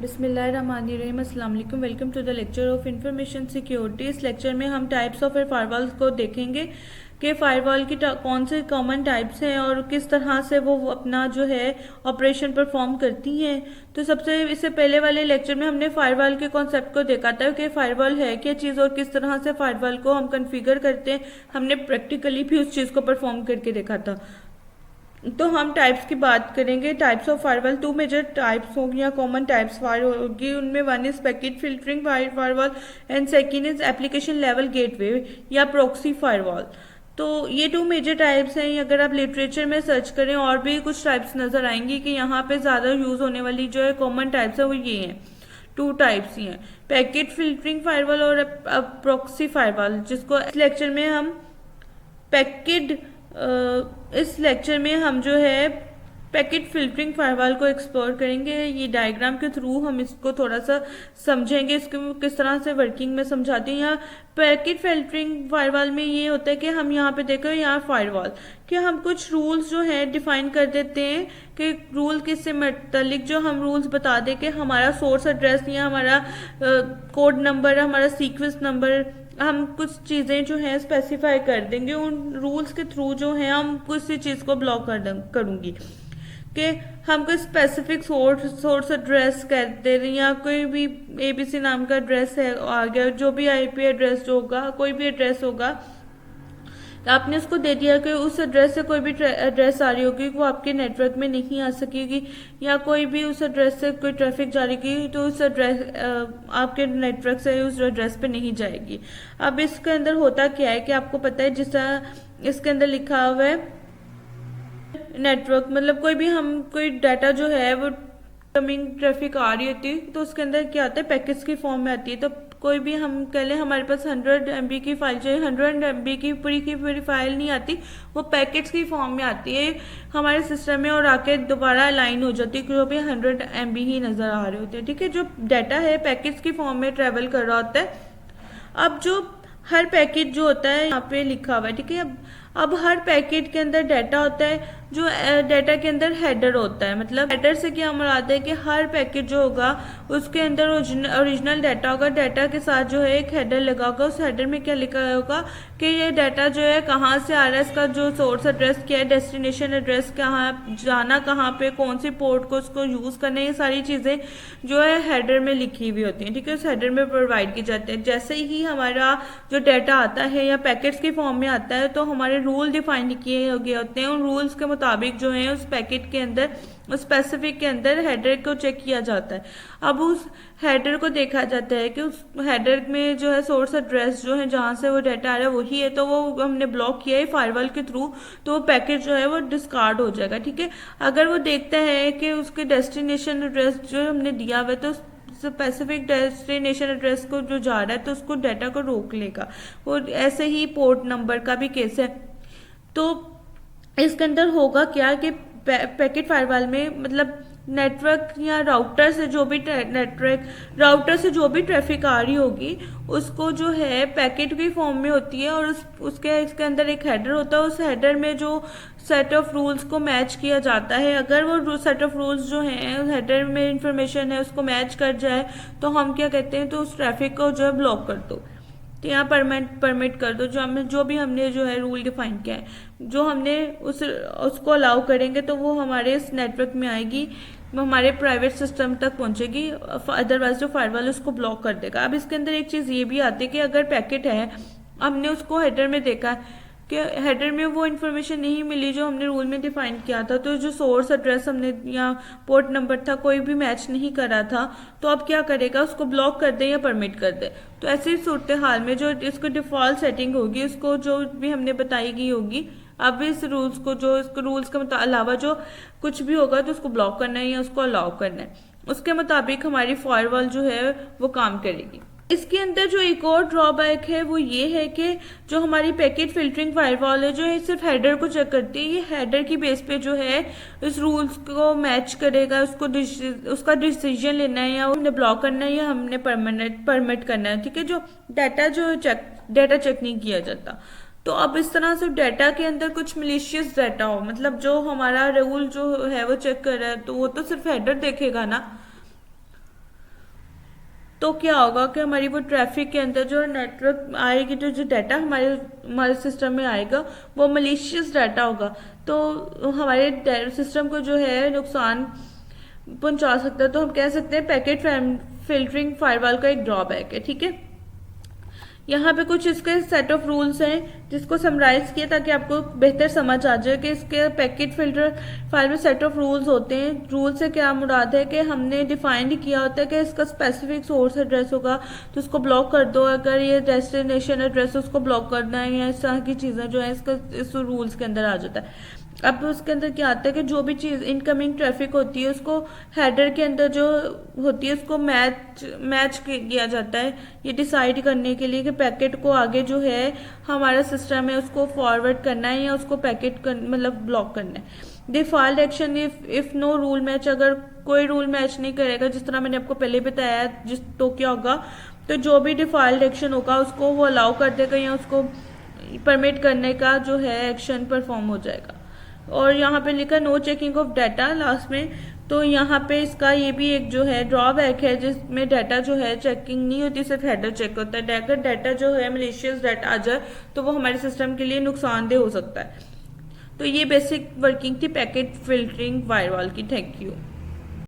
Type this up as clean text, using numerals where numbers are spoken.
बिस्मिल्लाहिर्रहमानिर्रहीम, अस्सलाम वालेकुम। Welcome to the lecture of information security. इस लेक्चर में हम टाइप्स ऑफ फायरवॉल को देखेंगे कि फायरवॉल की कौन से कॉमन टाइप्स हैं और किस तरह से वो अपना जो है ऑपरेशन परफॉर्म करती हैं। तो सबसे इससे पहले वाले लेक्चर में हमने फायरवॉल के कॉन्सेप्ट को देखा था कि फायरवॉल है क्या चीज़ और किस तरह से फायरवॉल को हम कन्फिगर करते हैं। हमने प्रैक्टिकली भी उस चीज़ को परफॉर्म करके देखा था। तो हम टाइप्स की बात करेंगे। Types of firewall, two major types होगी या कॉमन टाइप्स होगी। उनमें one is packet filtering firewall and second is application level gateway या प्रॉक्सी फायरवॉल। तो ये टू मेजर टाइप्स हैं। अगर आप लिटरेचर में सर्च करें और भी कुछ टाइप्स नजर आएंगी कि यहाँ पे ज़्यादा यूज़ होने वाली जो है कॉमन टाइप्स है वो ये हैं, टू टाइप्स ही हैं, पैकेट फिल्टरिंग फायरवॉल और प्रॉक्सी फायरवॉल, जिसको इस लेक्चर में हम पैकेट इस लेक्चर में हम जो है पैकेट फिल्टरिंग फायरवॉल को एक्सप्लोर करेंगे। ये डायग्राम के थ्रू हम इसको थोड़ा सा समझेंगे, इसको किस तरह से वर्किंग में समझाते हैं। यहाँ पैकेट फिल्टरिंग फायरवॉल में ये होता है कि हम यहाँ पे देखो यहाँ फायरवॉल कि हम कुछ रूल्स जो है डिफाइन कर देते हैं कि रूल किससे मतलब जो हम रूल्स बता दें कि हमारा सोर्स एड्रेस या हमारा कोड नंबर, हमारा सीक्वेंस नंबर, हम कुछ चीज़ें जो है स्पेसिफाई कर देंगे। उन रूल्स के थ्रू जो है हम किसी चीज़ को ब्लॉक करूँगी कि हम कोई स्पेसिफिक सोर्स एड्रेस कहते हैं या कोई भी ABC नाम का एड्रेस है आ गया, जो भी IP एड्रेस जो होगा, कोई भी एड्रेस होगा, तो आपने उसको दे दिया कि उस एड्रेस से कोई भी एड्रेस आ रही होगी वो आपके नेटवर्क में नहीं आ सकेगी, या कोई भी उस एड्रेस से कोई ट्रैफिक जा रही होगी तो उस एड्रेस आपके नेटवर्क से उस एड्रेस पे नहीं जाएगी। अब इसके अंदर होता क्या है कि आपको पता है, जिस तरह इसके अंदर लिखा हुआ है नेटवर्क, मतलब कोई डाटा जो है वो कमिंग ट्रैफिक आ रही होती है तो उसके अंदर क्या आता है, पैकेट्स की फॉर्म में आती है। तो कोई भी हम कह लें हमारे पास 100 MB की फाइल चाहिए, 100 MB की पूरी फाइल नहीं आती, वो पैकेट्स की फॉर्म में आती है हमारे सिस्टम में और आके दोबारा अलाइन हो जाती है, जो भी 100 MB ही नज़र आ रहे होते हैं। ठीक है, जो डाटा है पैकेट्स की फॉर्म में ट्रेवल कर रहा होता है। अब जो हर पैकेट जो होता है यहाँ पे लिखा हुआ है, ठीक है। अब हर पैकेट के अंदर डाटा होता है, जो डाटा के अंदर हेडर होता है। मतलब हेडर से क्या मुराद है कि हर पैकेट जो होगा उसके अंदर ओरिजिनल डाटा होगा, डाटा के साथ जो है एक हेडर लगा होगा। उस हेडर में क्या लिखा होगा कि ये डाटा जो है कहाँ से आ रहा है, इसका जो सोर्स एड्रेस क्या है, डेस्टिनेशन एड्रेस कहाँ, जाना कहाँ पे, कौन सी पोर्ट को उसको यूज़ करना है, ये सारी चीज़ें जो है हेडर में लिखी हुई होती हैं। ठीक है, उस हेडर में प्रोवाइड की जाती है। जैसे ही हमारा जो डाटा आता है या पैकेट्स के फॉर्म में आता है तो हमारे रूल डिफाइन किए गए होते हैं। उन रूल्स के मुताबिक जो है उस पैकेट के अंदर, उस स्पेसिफिक के अंदर हेडर को चेक किया जाता है। अब उस हेडर को देखा जाता है कि उस हेडर में जो है सोर्स एड्रेस जो है जहाँ से वो डाटा आ रहा है वही है, तो वो हमने ब्लॉक किया है फायरवॉल के थ्रू, तो वो पैकेट जो है वो डिस्कार्ड हो जाएगा। ठीक है, अगर वो देखता है कि उसके डेस्टिनेशन एड्रेस जो हमने दिया हुआ है तो स्पेसिफिक डेस्टिनेशन एड्रेस को जो जा रहा है तो उसको डाटा को रोक लेगा। वो ऐसे ही पोर्ट नंबर का भी केस है। तो इसके अंदर होगा क्या कि पैकेट फायरवॉल में मतलब नेटवर्क या राउटर से जो भी ट्रैफिक आ रही होगी उसको जो है पैकेट की फॉर्म में होती है और उसके इसके अंदर एक हेडर होता है। उस हेडर में जो सेट ऑफ रूल्स को मैच किया जाता है, अगर वो सेट ऑफ रूल्स जो हैं हेडर में इंफॉर्मेशन है उसको मैच कर जाए तो हम क्या कहते हैं, तो उस ट्रैफिक को जो है ब्लॉक कर दो, तो यहाँ परमिट कर दो। जो भी हमने जो है रूल डिफाइन किया है, जो हमने उसको अलाउ करेंगे तो वो हमारे इस नेटवर्क में आएगी, हमारे प्राइवेट सिस्टम तक पहुंचेगी, अदरवाइज जो फायरवॉल उसको ब्लॉक कर देगा। अब इसके अंदर एक चीज़ ये भी आती है कि अगर पैकेट है, हमने उसको हेडर में देखा कि हेडर में वो इन्फॉर्मेशन नहीं मिली जो हमने रूल में डिफाइन किया था, तो जो सोर्स एड्रेस हमने या पोर्ट नंबर था कोई भी मैच नहीं करा था, तो अब क्या करेगा, उसको ब्लॉक कर दे या परमिट कर दे। तो ऐसी सूरत हाल में जो इसको डिफॉल्ट सेटिंग होगी, उसको जो भी हमने बताई गई होगी, अब इस रूल्स को जो इसको रूल्स के अलावा जो कुछ भी होगा तो उसको ब्लॉक करना है या उसको अलाउ करना है, उसके मुताबिक हमारी फायरवॉल जो है वो काम करेगी। इसके अंदर जो एक और ड्रॉबैक है वो ये है कि जो हमारी पैकेट फिल्टरिंग फायरवॉल है जो है सिर्फ हेडर को चेक करती है। ये हेडर की बेस पे जो है इस रूल्स को मैच करेगा, उसका डिसीजन लेना है या हमने ब्लॉक करना है या हमने परमिट करना है। ठीक है, जो डाटा चेक नहीं किया जाता। तो अब इस तरह से डाटा के अंदर कुछ मलिशियस डाटा हो, मतलब जो हमारा रूल जो है वो चेक कर रहा है, तो वो तो सिर्फ हेडर देखेगा ना, तो क्या होगा कि हमारी वो ट्रैफिक के अंदर जो नेटवर्क आएगी, जो डाटा हमारे हमारे सिस्टम में आएगा वो मलिशियस डाटा होगा, तो हमारे सिस्टम को जो है नुकसान पहुंचा सकता है। तो हम कह सकते हैं पैकेट फिल्टरिंग फायरवॉल का एक ड्रॉबैक है। ठीक है, यहाँ पे कुछ इसके सेट ऑफ रूल्स हैं जिसको समराइज किया ताकि आपको बेहतर समझ आ जाए कि इसके पैकेट फिल्टर फाइल में सेट ऑफ रूल्स होते हैं। रूल से क्या मुराद है कि हमने डिफाइन किया होता है कि इसका स्पेसिफिक सोर्स एड्रेस होगा तो उसको ब्लॉक कर दो, अगर ये डेस्टिनेशन एड्रेस उसको ब्लॉक करना है, या इस तरह की चीज़ें जो है इसका इस रूल्स के अंदर आ जाता है। अब उसके अंदर क्या आता है कि जो भी चीज़ इनकमिंग ट्रैफिक होती है उसको हेडर के अंदर जो होती है उसको मैच किया जाता है, ये डिसाइड करने के लिए कि पैकेट को आगे जो है हमारा सिस्टम है उसको फॉरवर्ड करना है या उसको मतलब ब्लॉक करना है। Default action if no rule match, अगर कोई रूल मैच नहीं करेगा, जिस तरह मैंने आपको पहले बताया तो क्या होगा, तो जो भी डिफॉल्ट एक्शन होगा उसको वो अलाउ कर देगा या उसको परमिट करने का जो है एक्शन परफॉर्म हो जाएगा। और यहाँ पे लिखा no checking of data last में, तो यहाँ पे इसका ये भी एक जो है ड्रॉबैक है जिसमें डाटा जो है चेकिंग नहीं होती, सिर्फ हेडर चेक होता है। अगर डाटा जो है मलिशियस डाटा आ जाए तो वो हमारे सिस्टम के लिए नुकसानदेह हो सकता है। तो ये बेसिक वर्किंग थी पैकेट फिल्टरिंग फायरवॉल की। Thank you.